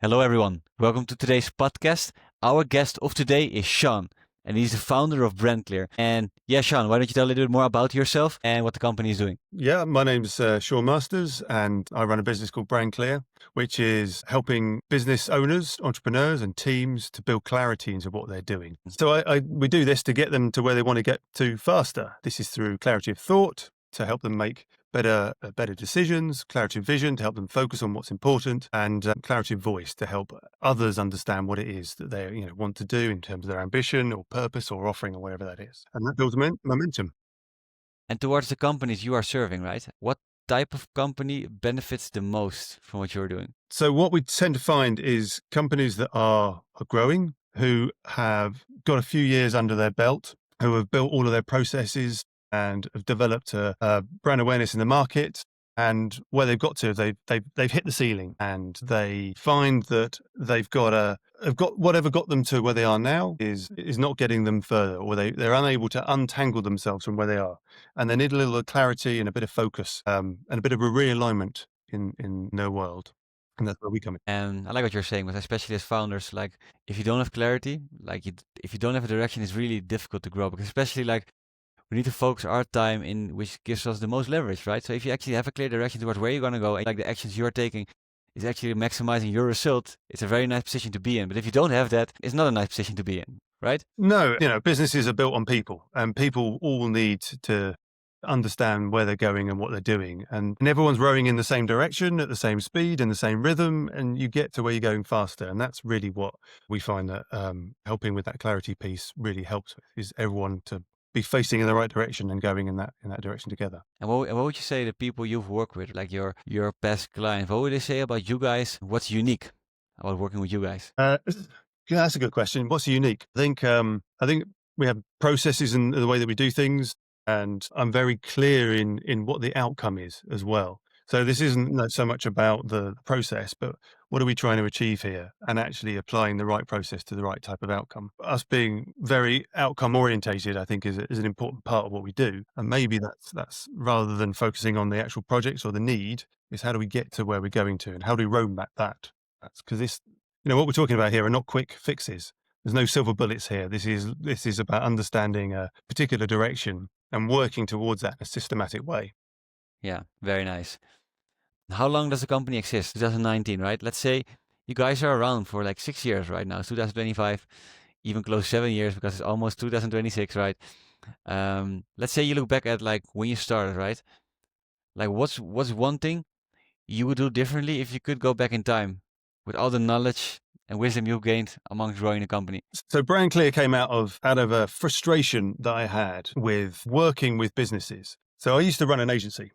Hello, everyone. Welcome to today's podcast. Our guest of today is Sean, and he's the founder of BrandClear. And yeah, Sean, why don't you tell a little bit more about yourself and what the company is doing? Yeah, my name's Sean Masters, and I run a business called BrandClear, which is helping business owners, entrepreneurs, and teams to build clarity into what they're doing. So we do this to get them to where they want to get to faster. This is through clarity of thought to help them make better decisions, clarity of vision to help them focus on what's important, and clarity of voice to help others understand what it is that they want to do in terms of their ambition or purpose or offering or whatever that is, and that builds momentum. And towards the companies you are serving, right? What type of company benefits the most from what you're doing? So what we tend to find is companies that are growing, who have got a few years under their belt, who have built all of their processes and have developed a brand awareness in the market. And where they've got to, they've hit the ceiling, and they find that they've got whatever got them to where they are now is not getting them further, or they're unable to untangle themselves from where they are, and they need a little clarity and a bit of focus, and a bit of a realignment in their world. And that's where we come in. And I like what you're saying, but especially as founders, like if you don't have clarity, if you don't have a direction, it's really difficult to grow. Because especially like we need to focus our time in which gives us the most leverage, right? So if you actually have a clear direction towards where you're going to go, and like the actions you are taking is actually maximizing your result, it's a very nice position to be in. But if you don't have that, it's not a nice position to be in, right? No, businesses are built on people, and people all need to understand where they're going and what they're doing. And everyone's rowing in the same direction at the same speed and the same rhythm, and you get to where you're going faster. And that's really what we find that helping with that clarity piece really helps with, is everyone to be facing in the right direction and going in that direction together. And what would you say the people you've worked with, like your past clients, what would they say about you guys? What's unique about working with you guys? Yeah, that's a good question. What's unique? I think we have processes in the way that we do things, and I'm very clear in what the outcome is as well. So this isn't not so much about the process, but what are we trying to achieve here, and actually applying the right process to the right type of outcome. Us being very outcome orientated, I think, is an important part of what we do. And maybe that's rather than focusing on the actual projects or the need, is how do we get to where we're going to, and how do we roadmap that? That's because what we're talking about here are not quick fixes. There's no silver bullets here. This is about understanding a particular direction and working towards that in a systematic way. Yeah, very nice. How long does the company exist? 2019, right? Let's say you guys are around for like 6 years right now. It's 2025, even close to 7 years because it's almost 2026, right? Let's say you look back at like when you started, right? Like what's one thing you would do differently if you could go back in time with all the knowledge and wisdom you've gained amongst growing the company? So Brand Clear came out of a frustration that I had with working with businesses. So I used to run an agency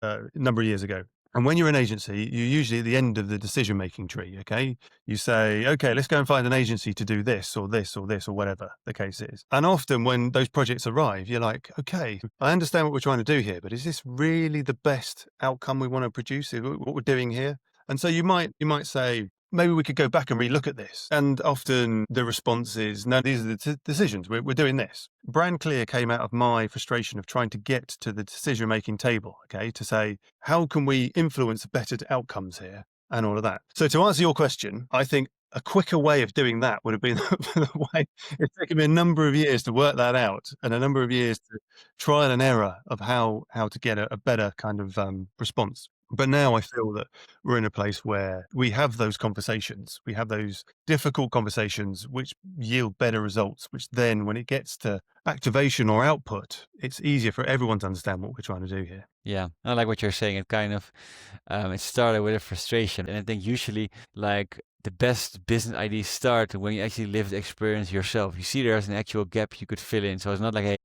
a number of years ago. And when you're an agency, you're usually at the end of the decision-making tree, okay? You say, okay, let's go and find an agency to do this or this or this or whatever the case is. And often when those projects arrive, you're like, okay, I understand what we're trying to do here, but is this really the best outcome we want to produce, what we're doing here? And so you might say, maybe we could go back and relook at this. And often the response is, no, these are the decisions. We're doing this. Brand Clear came out of my frustration of trying to get to the decision-making table, okay, to say, how can we influence better outcomes here and all of that? So to answer your question, I think a quicker way of doing that would have been the way. It's taken me a number of years to work that out, and a number of years to trial and error of how to get a better kind of response. But now I feel that we're in a place where we have those conversations. We have those difficult conversations which yield better results, which then when it gets to activation or output, it's easier for everyone to understand what we're trying to do here. Yeah, I like what you're saying. It kind of it started with a frustration, and I think usually like the best business ideas start when you actually live the experience yourself. You see there's an actual gap you could fill in. So it's not like, hey,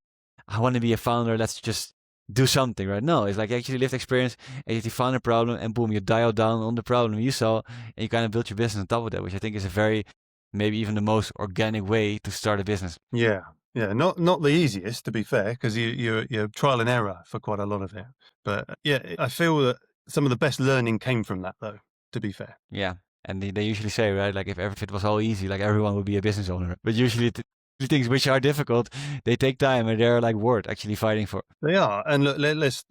I want to be a founder. Let's just do something, right? No, it's like actually lived experience, and you found a problem, and boom, you dial down on the problem you saw, and you kind of build your business on top of that, which I think is a very, maybe even the most organic way to start a business. Yeah. Yeah, not the easiest, to be fair, because you're trial and error for quite a lot of it. But yeah, I feel that some of the best learning came from that, though, to be fair. Yeah, and they usually say, right, like if it was all easy, like everyone would be a business owner. But usually things which are difficult, they take time and they're like worth actually fighting for. They are, and look, let's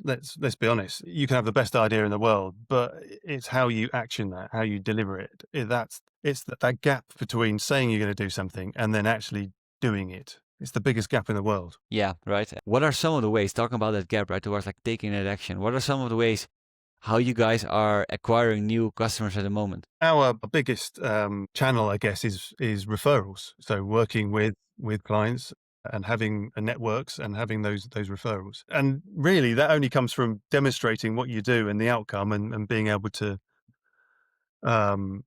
be honest. You can have the best idea in the world, but it's how you action that, how you deliver it. It's that gap between saying you're going to do something and then actually doing it. It's the biggest gap in the world. Yeah, right. What are some of the ways, talking about that gap, right, towards like taking that action? What are some of the ways how you guys are acquiring new customers at the moment? Our biggest channel, I guess, is referrals. So working with clients and having networks and having those referrals. And really, that only comes from demonstrating what you do and the outcome, and being able to um,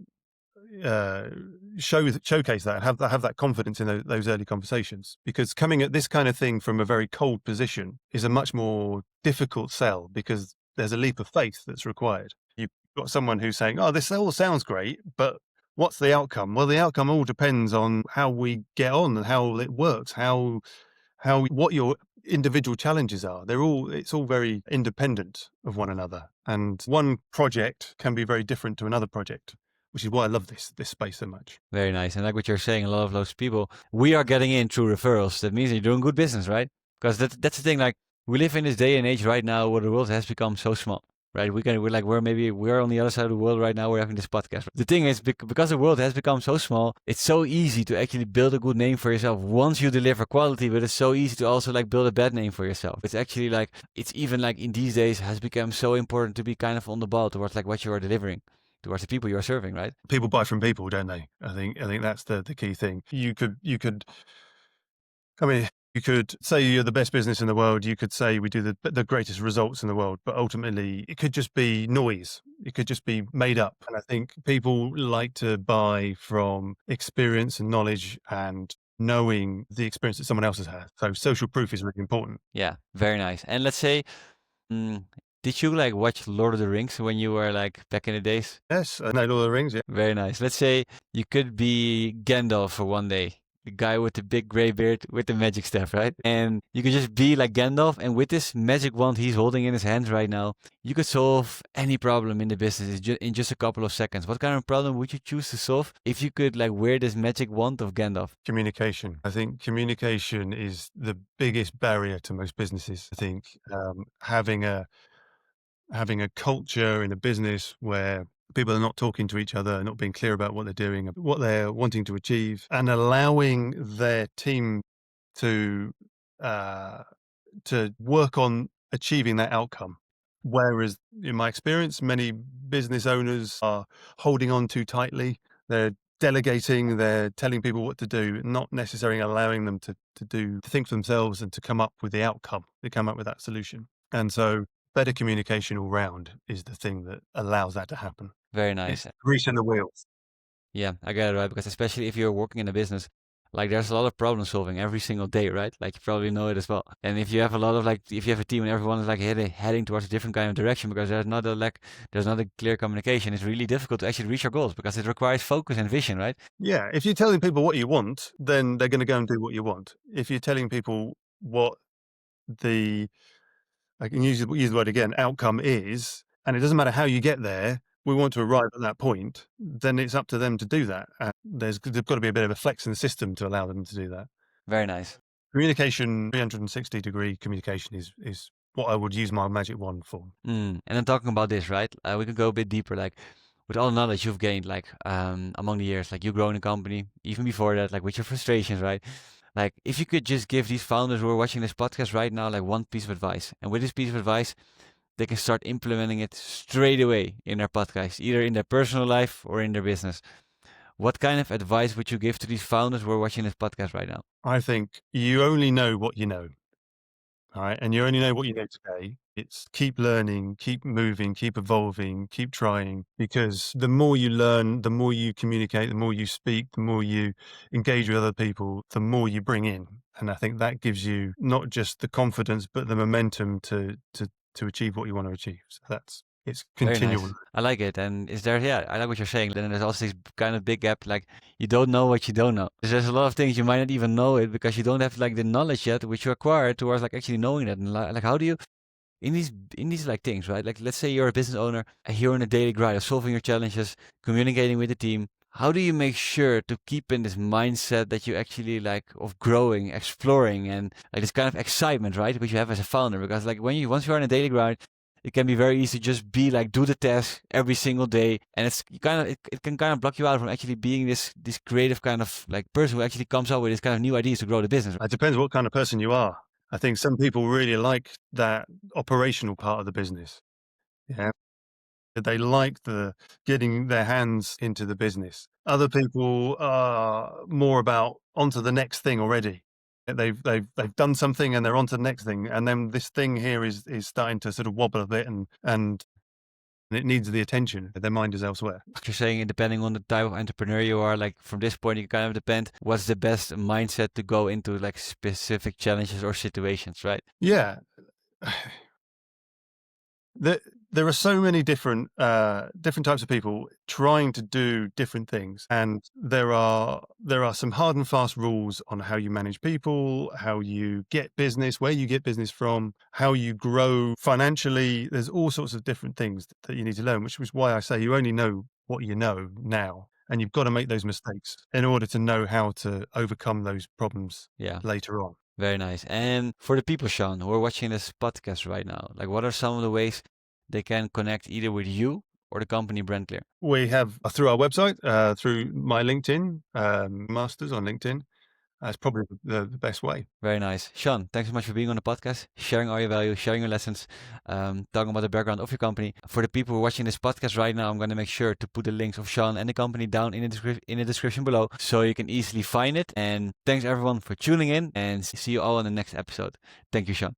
showcase that, have that confidence in those early conversations. Because coming at this kind of thing from a very cold position is a much more difficult sell, because there's a leap of faith that's required. You've got someone who's saying, "Oh, this all sounds great, but what's the outcome?" Well, the outcome all depends on how we get on and how it works, what your individual challenges are. It's all very independent of one another, and one project can be very different to another project, which is why I love this space so much. Very nice. And like what you're saying, a lot of those people, we are getting in through referrals. That means you're doing good business, right? Because that's the thing. Like we live in this day and age right now where the world has become so small, right? We're on the other side of the world right now. We're having this podcast. The thing is, because the world has become so small, it's so easy to actually build a good name for yourself once you deliver quality, but it's so easy to also like build a bad name for yourself. It's actually like, it's even like in these days has become so important to be kind of on the ball towards like what you are delivering towards the people you are serving, right? People buy from people, don't they? I think that's the key thing. You could I mean, you could say you're the best business in the world. You could say we do the greatest results in the world, but ultimately it could just be noise. It could just be made up. And I think people like to buy from experience and knowledge and knowing the experience that someone else has had. So social proof is really important. Yeah, very nice. And let's say, mm, did you like watch Lord of the Rings when you were like back in the days? Yes, I know Lord of the Rings. Yeah. Very nice. Let's say you could be Gandalf for one day, the guy with the big gray beard with the magic staff, right? And you could just be like Gandalf, and with this magic wand he's holding in his hands right now, you could solve any problem in the business in just a couple of seconds. What kind of problem would you choose to solve if you could like wear this magic wand of Gandalf? Communication. I think communication is the biggest barrier to most businesses. I think having a culture in a business where people are not talking to each other, not being clear about what they're doing, what they're wanting to achieve, and allowing their team to uh, work on achieving that outcome. Whereas, in my experience, many business owners are holding on too tightly. They're delegating. They're telling people what to do, not necessarily allowing them to think for themselves and to come up with the outcome. They come up with that solution, and so better communication all round is the thing that allows that to happen. Very It's nice. greasing the wheels. Yeah, I get it, right? Because especially if you're working in a business, like there's a lot of problem solving every single day, right? Like you probably know it as well. And if you have a lot of like, if you have a team and everyone is like heading towards a different kind of direction because there's not a clear communication, it's really difficult to actually reach your goals because it requires focus and vision, right? Yeah, if you're telling people what you want, then they're going to go and do what you want. If you're telling people what the I can use the word again, outcome is, and it doesn't matter how you get there, we want to arrive at that point, then it's up to them to do that. And there's got to be a bit of a flex in the system to allow them to do that. Very nice. Communication, 360-degree communication is what I would use my magic wand for. And then talking about this, right? We can go a bit deeper, like with all the knowledge you've gained, like among the years, like you grown a company, even before that, like with your frustrations, right? Like if you could just give these founders who are watching this podcast right now, like one piece of advice, and with this piece of advice, they can start implementing it straight away in their podcast, either in their personal life or in their business. What kind of advice would you give to these founders who are watching this podcast right now? I think you only know what you know. All right. And you only know what you know today. It's keep learning, keep moving, keep evolving, keep trying, because the more you learn, the more you communicate, the more you speak, the more you engage with other people, the more you bring in. And I think that gives you not just the confidence, but the momentum to achieve what you want to achieve. So it's Very continual. nice. I like it. And is there, yeah, I like what you're saying. Then there's also this kind of big gap, like you don't know what you don't know. There's a lot of things you might not even know it because you don't have like the knowledge yet, which you acquire towards like actually knowing that. And like how do you, in these like things, right? Like let's say you're a business owner and you're in a daily grind of solving your challenges, communicating with the team, how do you make sure to keep in this mindset that you actually like of growing, exploring, and like this kind of excitement, right? Which you have as a founder, because like once you are in a daily grind, it can be very easy to just be like do the task every single day, and it can kind of block you out from actually being this creative kind of like person who actually comes up with this kind of new ideas to grow the business. It depends what kind of person you are. I think some people really like that operational part of the business. Yeah. They like the getting their hands into the business. Other people are more about onto the next thing already. They've done something and they're on to the next thing, and then this thing here is starting to sort of wobble a bit, and it needs the attention. Their mind is elsewhere. You're saying, depending on the type of entrepreneur you are, like from this point, you kind of depend what's the best mindset to go into like specific challenges or situations, right? Yeah. There are so many different types of people trying to do different things, and there are some hard and fast rules on how you manage people, how you get business, where you get business from, how you grow financially. There's all sorts of different things that you need to learn, which is why I say you only know what you know now, and you've got to make those mistakes in order to know how to overcome those problems later on. Very nice. And for the people, Sean, who are watching this podcast right now, like what are some of the ways they can connect either with you or the company BrandClear? We have through our website, through my LinkedIn, Masters on LinkedIn. That's probably the best way. Very nice. Sean, thanks so much for being on the podcast, sharing all your value, sharing your lessons, talking about the background of your company. For the people who are watching this podcast right now, I'm going to make sure to put the links of Sean and the company down in the description below so you can easily find it. And thanks everyone for tuning in, and see you all in the next episode. Thank you, Sean.